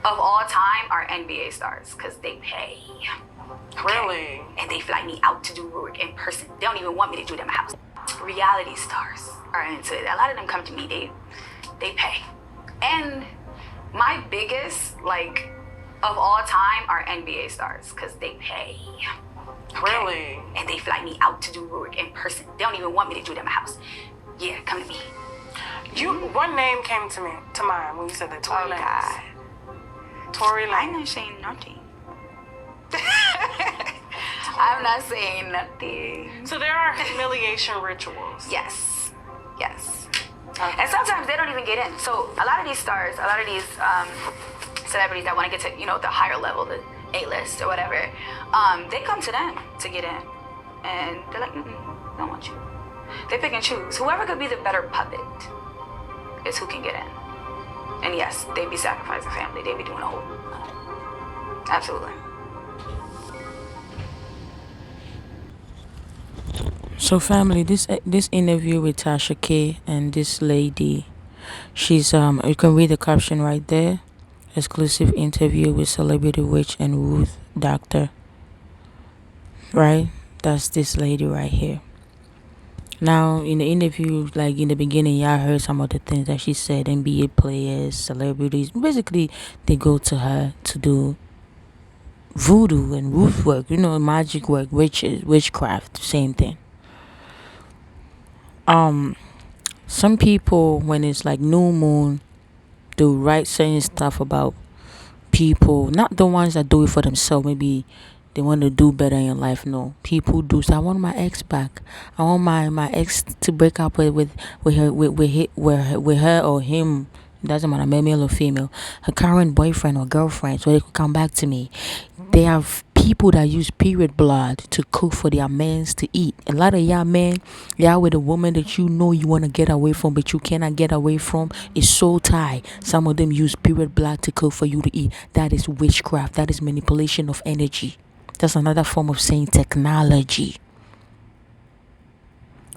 of all time are NBA stars because they pay. Okay? Really? And they fly me out to do work in person. They don't even want me to do it in my house. Reality stars are into it. A lot of them come to me, they pay. And my biggest, like, of all time are NBA stars because they pay. Okay? Really? And they fly me out to do work in person. They don't even want me to do it in my house. Yeah, come to me. One name came to mind when you said that. Tory Lanez. God. Tory Lanez. I'm not saying nothing. I'm not saying nothing. So there are humiliation rituals. Yes. Okay. And sometimes they don't even get in. So a lot of these stars, a lot of these celebrities that want to get to, the higher level, the A-list or whatever, they come to them to get in. And they're like, don't want you. They pick and choose. Whoever could be the better puppet is who can get in. And yes, they be sacrificing family. They be doing a whole... Absolutely. So family, this interview with Tasha K and this lady, she's you can read the caption right there. Exclusive interview with celebrity witch and Ruth Doctor. Right? That's this lady right here. Now in the interview, like in the beginning, y'all heard some of the things that she said. NBA players, celebrities, basically they go to her to do voodoo and roof work, magic work, witchcraft, same thing. Some people, when it's like new moon, do write certain stuff about people, not the ones that do it for themselves. Maybe they want to do better in life. No, people do. So I want my ex back. I want my ex to break up with her or him. Doesn't matter, male or female. Her current boyfriend or girlfriend, so they could come back to me. They have people that use period blood to cook for their men to eat. A lot of y'all men, y'all with a woman that you want to get away from, but you cannot get away from. Is so tight. Some of them use period blood to cook for you to eat. That is witchcraft. That is manipulation of energy. That's another form of saying technology.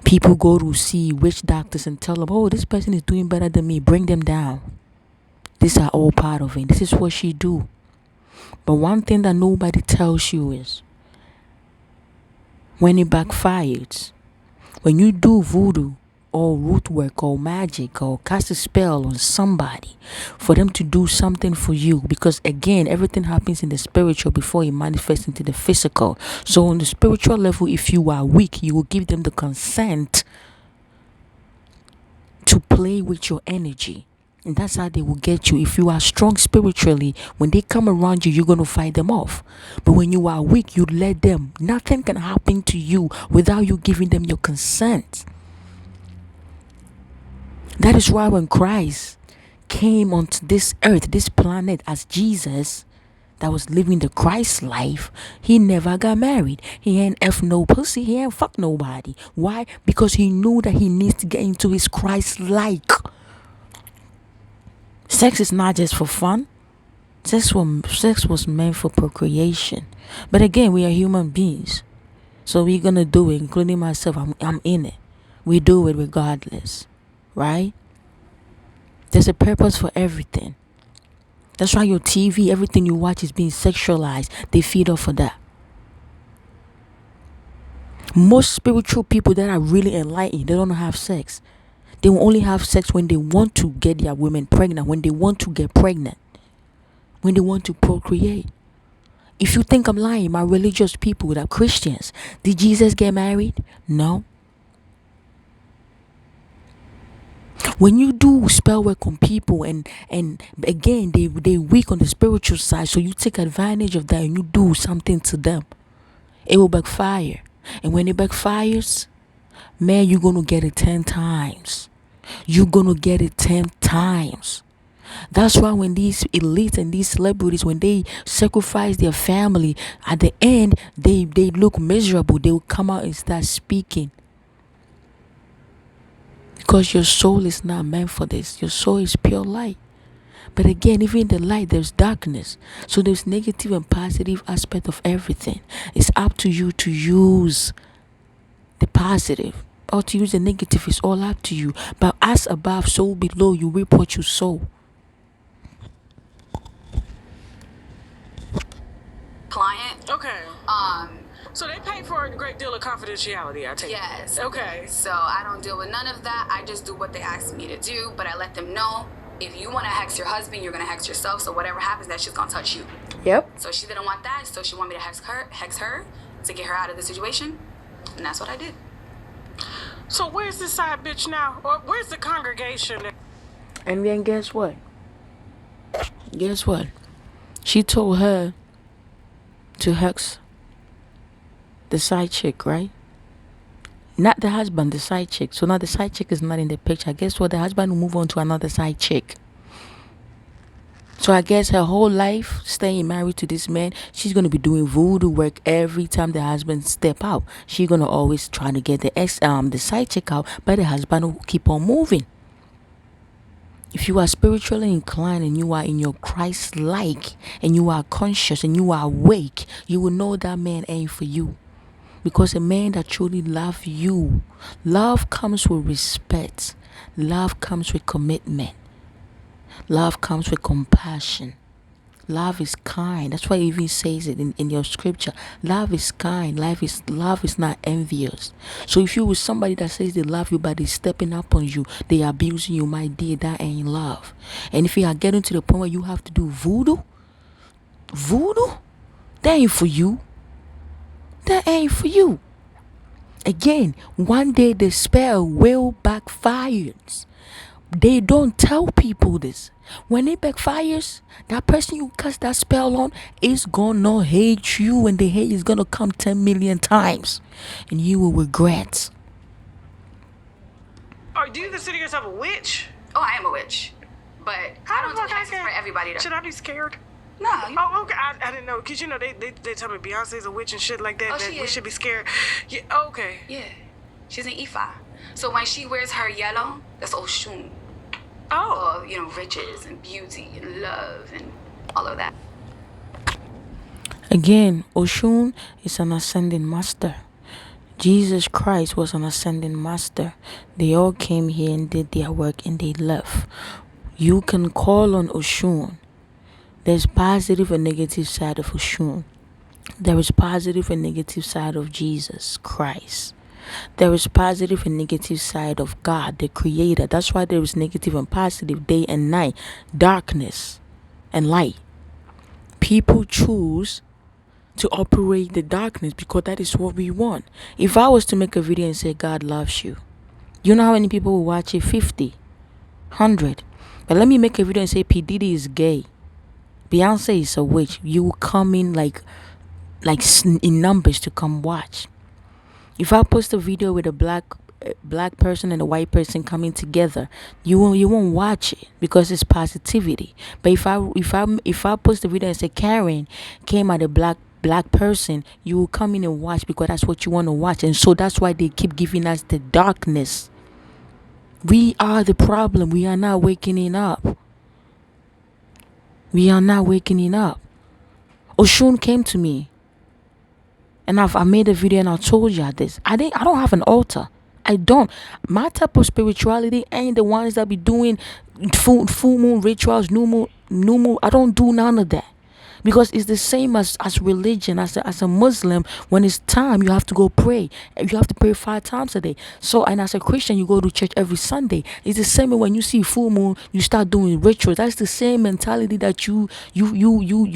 People go to see witch doctors and tell them, oh, this person is doing better than me. Bring them down. These are all part of it. This is what she do. But one thing that nobody tells you is when it backfires, when you do voodoo or root work or magic or cast a spell on somebody for them to do something for you, because again, everything happens in the spiritual before it manifests into the physical. So on the spiritual level, if you are weak, you will give them the consent to play with your energy. And that's how they will get you. If you are strong spiritually, when they come around you, you're going to fight them off. But when you are weak, you let them. Nothing can happen to you without you giving them your consent. That is why when Christ came onto this earth, this planet as Jesus, that was living the Christ life, he never got married. He ain't F no pussy. He ain't fuck nobody. Why? Because he knew that he needs to get into his Christ-like. Sex is not just for fun. Sex was meant for procreation. But again, we are human beings. So we're going to do it, including myself. I'm in it. We do it regardless. Right? There's a purpose for everything. That's why your TV, everything you watch is being sexualized. They feed off of that. Most spiritual people that are really enlightened, they don't have sex. They will only have sex when they want to get their women pregnant, when they want to get pregnant, when they want to procreate. If you think I'm lying, my religious people that are Christians, did Jesus get married? No. When you do spell work on people and again they weak on the spiritual side, so you take advantage of that and you do something to them, it will backfire. And when it backfires, man, you're gonna get it 10 times. You're gonna get it 10 times. That's why when these elites and these celebrities, when they sacrifice their family, at the end they look miserable. They will come out and start speaking. Because your soul is not meant for this. Your soul is pure light. But again, even in the light, there's darkness. So there's negative and positive aspect of everything. It's up to you to use the positive or to use the negative. It's all up to you. But as above, so below, you reap what you sow. client. Okay. Um, So they pay for a great deal of confidentiality, I take it. yes. Okay. So I don't deal with none of that. I just do what they ask me to do, but I let them know if you want to hex your husband, you're gonna hex yourself. So whatever happens, that shit's gonna touch you. Yep. So she didn't want that, so she wanted me to hex her to get her out of the situation, and that's what I did. So where's this side bitch now? Or where's the congregation? And then guess what? Guess what? She told her to hex the side chick, right? Not the husband, the side chick. So now the side chick is not in the picture. Guess what? The husband will move on to another side chick. So I guess her whole life staying married to this man, she's gonna be doing voodoo work every time the husband step out. She's gonna always try to get the side chick out, but the husband will keep on moving. If you are spiritually inclined and you are in your Christ-like and you are conscious and you are awake, you will know that man ain't for you. Because a man that truly loves you, love comes with respect. Love comes with commitment. Love comes with compassion. Love is kind. That's why it even says it in your scripture. Love is kind. Love is not envious. So if you with somebody that says they love you but they stepping up on you, they abusing you, my dear, that ain't love. And if you are getting to the point where you have to do voodoo, that ain't for you. That ain't for you. Again, one day the spell will backfire. They don't tell people this. When it backfires, that person you cast that spell on is gonna hate you, and the hate is gonna come 10 million times, and you will regret. Or do you consider yourself a witch? Oh, I am a witch, but I don't do hexes for everybody. Should I be scared? No. Oh, okay. I didn't know, because, you know, they tell me Beyonce's a witch and shit like that, that we should be scared. Yeah, okay. Yeah. She's an Ifa. So when she wears her yellow, that's Oshun. Oh. You know, riches and beauty and love and all of that. Again, Oshun is an ascending master. Jesus Christ was an ascending master. They all came here and did their work and they left. You can call on Oshun. There's positive and negative side of Oshun. There is positive and negative side of Jesus Christ. There is positive and negative side of God, the creator. That's why there is negative and positive, day and night, darkness and light. People choose to operate the darkness because that is what we want. If I was to make a video and say God loves you, you know how many people will watch it? 50, 100. But let me make a video and say P. Diddy is gay, Beyonce is a witch. You will come in like in numbers to come watch. If I post a video with a black person and a white person coming together, you won't watch it because it's positivity. But if I post a video and say Karen came at a black person, you will come in and watch because that's what you want to watch. And so that's why they keep giving us the darkness. We are the problem. We are not waking up. We are not waking up. Oshun came to me. And I made a video and I told you this. I don't have an altar. I don't. My type of spirituality ain't the ones that be doing full moon rituals, new moon. I don't do none of that. Because it's the same as religion, as a Muslim. When it's time, you have to go pray. You have to pray 5 times a day. So, and as a Christian, you go to church every Sunday. It's the same way when you see full moon, you start doing rituals. That's the same mentality that you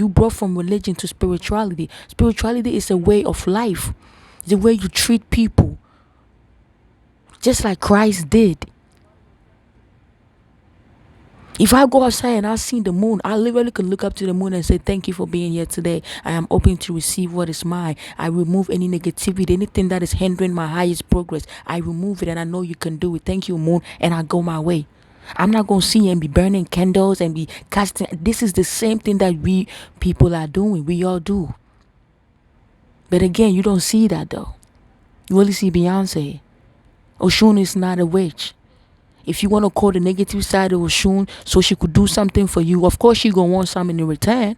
brought from religion to spirituality. Spirituality is a way of life. It's the way you treat people. Just like Christ did. If I go outside and I see the moon, I literally can look up to the moon and say, thank you for being here today. I am open to receive what is mine. I remove any negativity, anything that is hindering my highest progress. I remove it and I know you can do it. Thank you, moon. And I go my way. I'm not going to see and be burning candles and be casting. This is the same thing that we people are doing. We all do. But again, you don't see that though. You only see Beyonce. Oshun is not a witch. If you want to call the negative side of Oshun so she could do something for you, of course she going to want something in return.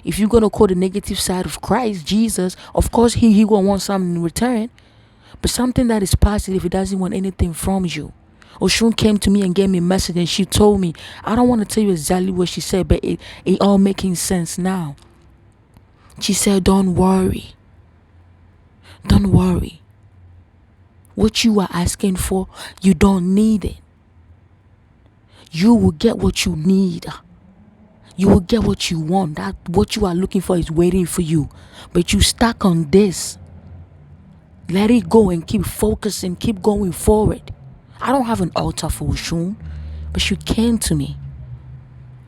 If you're going to call the negative side of Christ, Jesus, of course he going to want something in return. But something that is positive, he doesn't want anything from you. Oshun came to me and gave me a message and she told me, I don't want to tell you exactly what she said, but it all making sense now. She said, don't worry. Don't worry. What you are asking for, you don't need it. You will get what you need. You will get what you want. That what you are looking for is waiting for you. But you stuck on this. Let it go and keep focusing, keep going forward. I don't have an altar for Oshun, but she came to me.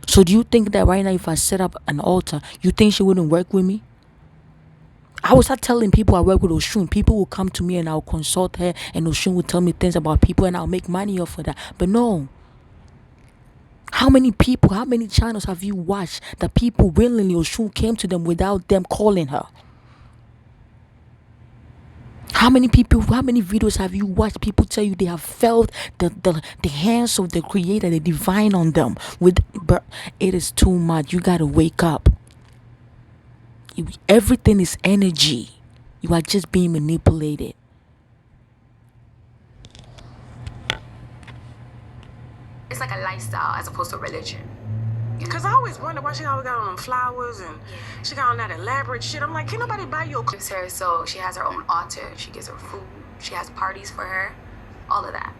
So do you think that right now if I set up an altar, you think she wouldn't work with me? I will start telling people I work with Oshun. People will come to me and I'll consult her, and Oshun will tell me things about people and I'll make money off of that. But no. How many people, how many channels have you watched that people willingly Oshun came to them without them calling her? How many people, how many videos have you watched people tell you they have felt the hands of the creator, the divine on them? It is too much. You got to wake up. Everything is energy. You are just being manipulated. It's like a lifestyle as opposed to religion. Because I always wonder why she always got on them flowers and she got on that elaborate shit. I'm like, can nobody buy you a Gives her, so she has her own altar. She gives her food. She has parties for her. All of that.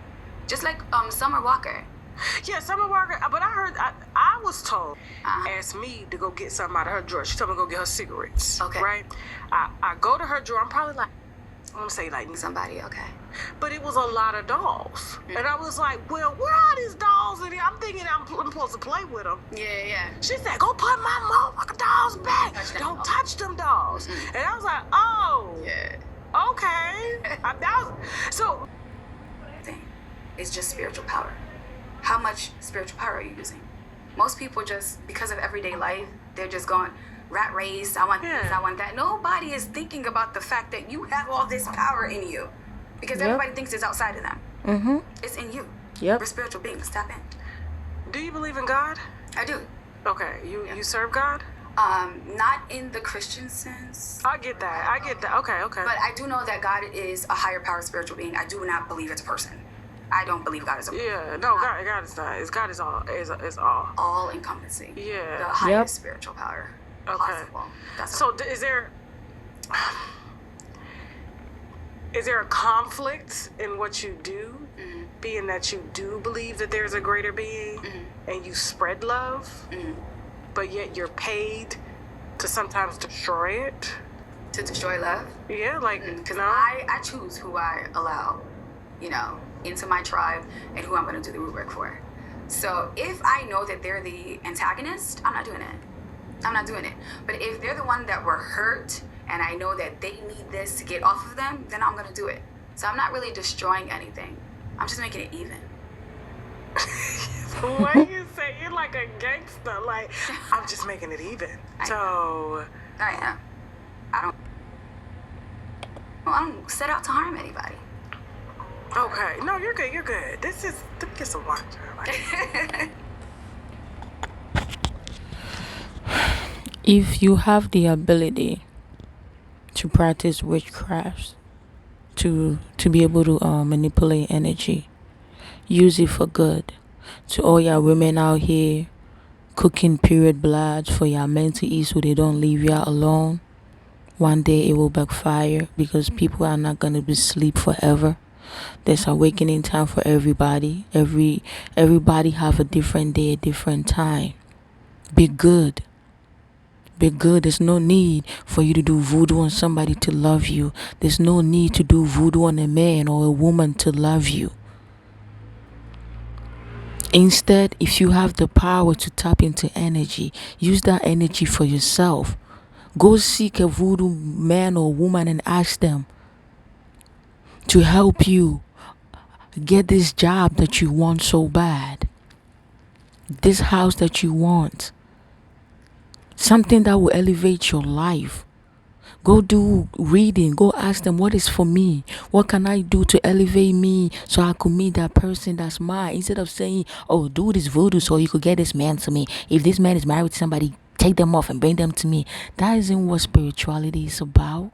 Just like Summer Walker. Yeah, Summer Walker. But I was told, asked me to go get something out of her drawer. She told me to go get her cigarettes. Okay. Right? I go to her drawer. I'm probably like, I'm going to say like somebody, okay. But it was a lot of dolls. And I was like, well, where are these dolls in here? I'm thinking I'm supposed to play with them. Yeah. She said, go put my motherfucking dolls back. Don't touch them dolls. And I was like, oh. Yeah. Okay. So. It's just spiritual power. How much spiritual power are you using? Most people just, because of everyday life, they're just going, rat race, I want this, I want that. Nobody is thinking about the fact that you have all this power in you. Because everybody thinks it's outside of them. Mm-hmm. It's in you. Yep. We're spiritual beings. Tap in. Do you believe in God? I do. Okay. You serve God? Not in the Christian sense. I get that. Okay. But I do know that God is a higher power spiritual being. I do not believe it's a person. I don't believe God is a person. Yeah, no, God is not. God is all. Is all. All encompassing. Yeah. The highest spiritual power possible. That's so is there a conflict in what you do, being that you do believe that there's a greater being and you spread love, but yet you're paid to sometimes destroy it? To destroy love? Yeah, like, because I choose who I allow, into my tribe and who I'm going to do the root work for. So if I know that they're the antagonist, I'm not doing it. But if they're the one that were hurt and I know that they need this to get off of them, then I'm going to do it. So I'm not really destroying anything. I'm just making it even. The way you say it like a gangster, like, I'm just making it even. I am. I don't set out to harm anybody. Okay. No, you're good. Let me get some water. If you have the ability to practice witchcraft, to be able to manipulate energy, use it for good. To all your women out here cooking period blood for your men to eat so they don't leave you alone, one day it will backfire because people are not going to be asleep forever. There's awakening time for everybody. Everybody have a different day, a different time. Be good. There's no need for you to do voodoo on somebody to love you. There's no need to do voodoo on a man or a woman to love you. Instead, if you have the power to tap into energy, use that energy for yourself. Go seek a voodoo man or woman and ask them to help you get this job that you want so bad, this house that you want, something that will elevate your life. Go do reading. Go ask them, what is for me? What can I do to elevate me so I could meet that person that's mine? Instead of saying, oh, do this voodoo so you could get this man to me. If this man is married to somebody, take them off and bring them to me. That isn't what spirituality is about.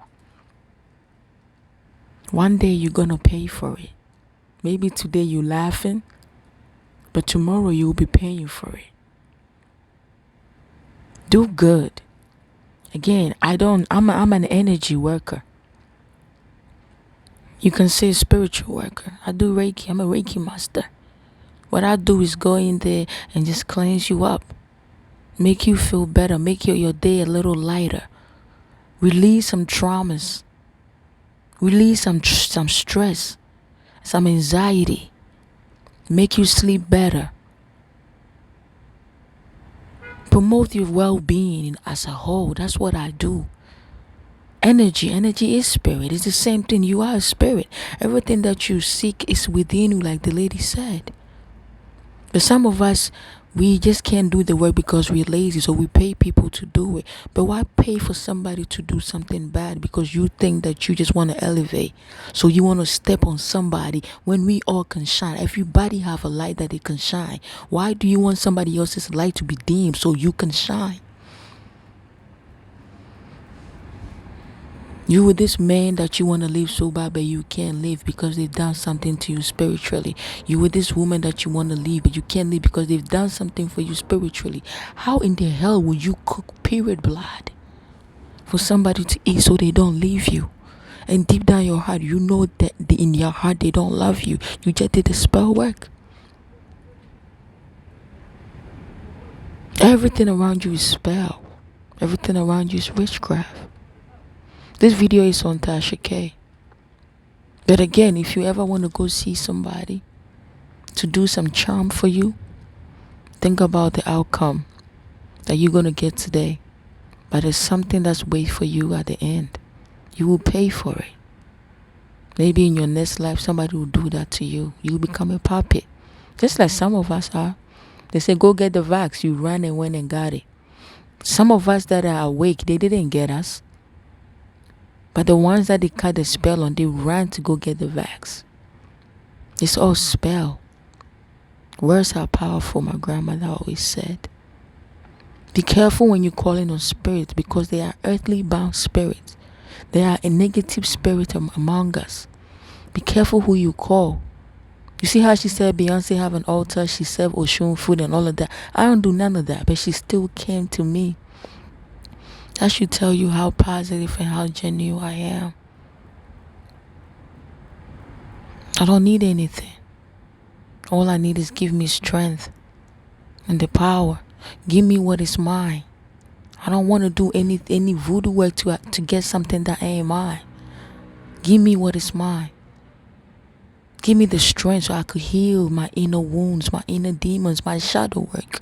One day you're going to pay for it. Maybe today you're laughing, but tomorrow you'll be paying for it. Do good Again, I'm an energy worker. You can say spiritual worker. I do Reiki. I'm a Reiki master. What I do is go in there and just cleanse you up. Make you feel better. Make your day a little lighter. Release some traumas. Release some stress. Some anxiety. Make you sleep better. Promote your well-being as a whole. That's what I do. Energy is spirit. It's the same thing. You are a spirit. Everything that you seek is within you, like the lady said. But some of us, we just can't do the work because we're lazy, so we pay people to do it. But why pay for somebody to do something bad because you think that you just want to elevate? So you want to step on somebody when we all can shine. Everybody have a light that they can shine. Why do you want somebody else's light to be dim so you can shine? You with this man that you want to live so bad, but you can't live because they've done something to you spiritually. You with this woman that you want to leave, but you can't live because they've done something for you spiritually. How in the hell would you cook period blood for somebody to eat so they don't leave you? And deep down your heart, you know that in your heart they don't love you. You just did the spell work. Everything around you is spell. Everything around you is witchcraft. This video is on Tasha K. But again, if you ever want to go see somebody to do some charm for you, think about the outcome that you're going to get today. But there's something that's waiting for you at the end. You will pay for it. Maybe in your next life, somebody will do that to you. You will become a puppet. Just like some of us are. They say, go get the vax. You ran and went and got it. Some of us that are awake, they didn't get us. But the ones that they cut the spell on, they ran to go get the vax. It's all spell. Words are powerful, my grandmother always said. Be careful when you're calling on spirits because they are earthly bound spirits. They are a negative spirit among us. Be careful who you call. You see how she said Beyonce have an altar, she served Oshun food and all of that. I don't do none of that, but she still came to me. That should tell you how positive and how genuine I am. I don't need anything. All I need is give me strength and the power. Give me what is mine. I don't want to do any voodoo work to get something that ain't mine. Give me what is mine. Give me the strength so I could heal my inner wounds, my inner demons, my shadow work.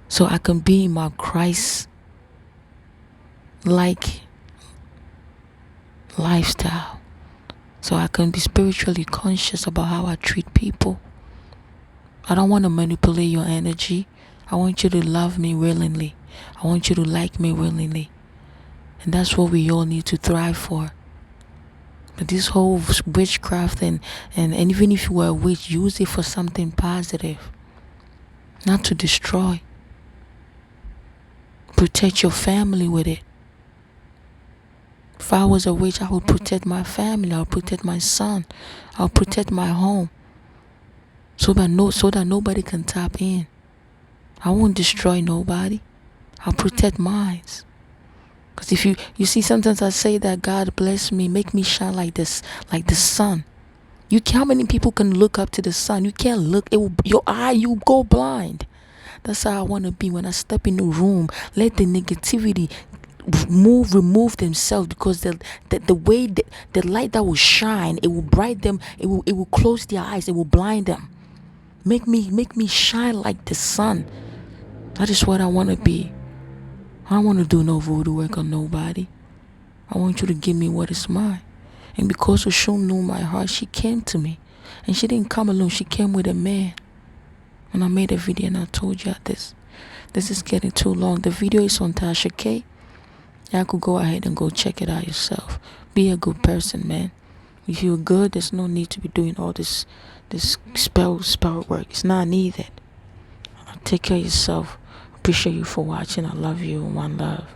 So I can be my Christ like lifestyle, so I can be spiritually conscious about how I treat people. I don't want to manipulate your energy. I want you to love me willingly. I want you to like me willingly. And that's what we all need to thrive for. But this whole witchcraft and even if you are a witch, use it for something positive, not to destroy. Protect your family with it. If I was a witch, I would protect my family. I would protect my son. I would protect my home. So that nobody can tap in. I won't destroy nobody. I'll protect mine. Because if you see, sometimes I say that God bless me, make me shine like this, like the sun. How many people can look up to the sun? You can't look. You go blind. That's how I want to be when I step in the room. Let the negativity remove themselves, because the way the light that will shine, it will bright them, it will close their eyes, it will blind them. Make me shine like the sun. That is what I want to be. I don't want to do no voodoo work on nobody. I want you to give me what is mine. And because Oshun knew my heart, she came to me. And she didn't come alone, she came with a man. And I made a video and I told you this. This is getting too long. The video is on Tasha K. Y'all could go ahead and go check it out yourself. Be a good person, man. If you're good, there's no need to be doing all this spell work. It's not needed. Take care of yourself. Appreciate you for watching. I love you. One love.